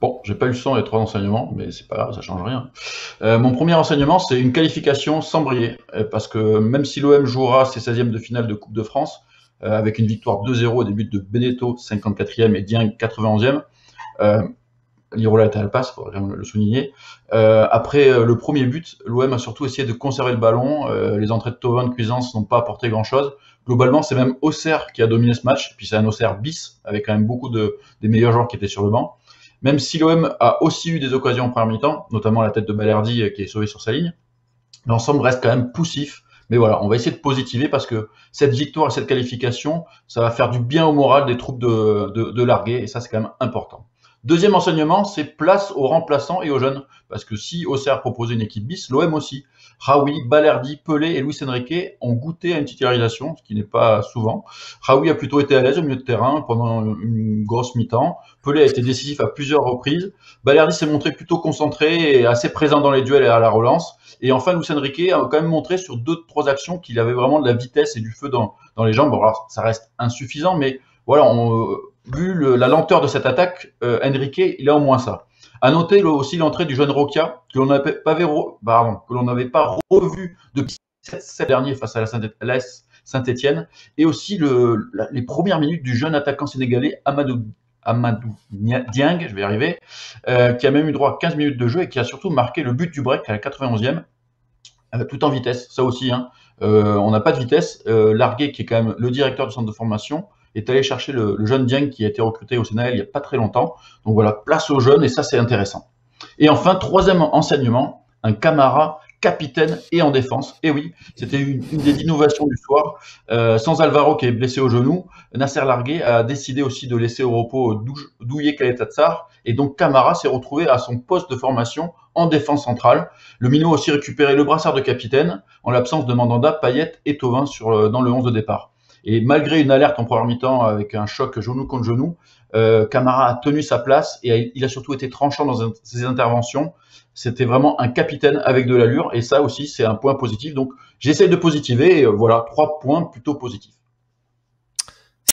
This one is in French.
Bon, j'ai pas eu le sang et 3 enseignements, mais c'est pas grave, ça change rien. Mon premier enseignement, c'est une qualification sans briller, parce que même si l'OM jouera ses 16e de finale de Coupe de France, avec une victoire 2-0 au début de Beneteau, 54e, et Dieng, 91e, Lirola était à la passe, il faudrait le souligner. Après le premier but, l'OM a surtout essayé de conserver le ballon. Les entrées de Thauvin, de Cuisance n'ont pas apporté grand-chose. Globalement, c'est même Auxerre qui a dominé ce match. Puis c'est un Auxerre bis, avec quand même beaucoup des meilleurs joueurs qui étaient sur le banc. Même si l'OM a aussi eu des occasions en première mi-temps, notamment la tête de Balerdi qui est sauvée sur sa ligne, l'ensemble reste quand même poussif. Mais voilà, on va essayer de positiver parce que cette victoire et cette qualification, ça va faire du bien au moral des troupes de Largué, et ça, c'est quand même important. Deuxième enseignement, c'est place aux remplaçants et aux jeunes. Parce que si Auxerre proposait une équipe bis, l'OM aussi. Raoui, Balerdi, Pelé et Luis Enrique ont goûté à une titularisation, ce qui n'est pas souvent. Raoui a plutôt été à l'aise au milieu de terrain pendant une grosse mi-temps. Pelé a été décisif à plusieurs reprises. Balerdi s'est montré plutôt concentré et assez présent dans les duels et à la relance. Et enfin, Luis Enrique a quand même montré sur 2-3 actions qu'il avait vraiment de la vitesse et du feu dans les jambes. Bon, alors, ça reste insuffisant, mais voilà, vu la lenteur de cette attaque, Enrique, il a au moins ça. À noter aussi l'entrée du jeune Rokia, que l'on n'avait pas revu depuis cette dernier face à la Saint-Etienne, et aussi les premières minutes du jeune attaquant sénégalais Amadou Dieng, je vais y arriver, qui a même eu droit à 15 minutes de jeu et qui a surtout marqué le but du break à la 91e, tout en vitesse, ça aussi. Hein. On n'a pas de vitesse. Largué, qui est quand même le directeur du centre de formation, est allé chercher le jeune Dieng qui a été recruté au Sénégal il n'y a pas très longtemps. Donc voilà, place aux jeunes, et ça, c'est intéressant. Et enfin, troisième enseignement, un Camara capitaine et en défense. Et oui, c'était une des innovations du soir. Sans Alvaro qui est blessé au genou, Nasser Largué a décidé aussi de laisser au repos Douye Kaletatsar, et donc Camara s'est retrouvé à son poste de formation en défense centrale. Le Minot a aussi récupéré le brassard de capitaine en l'absence de Mandanda, Payet et Thauvin dans le 11 de départ. Et malgré une alerte en première mi-temps avec un choc genou contre genou, Camara a tenu sa place et il a surtout été tranchant dans ses interventions. C'était vraiment un capitaine avec de l'allure, et ça aussi, c'est un point positif. Donc, j'essaye de positiver, et voilà, 3 points plutôt positifs.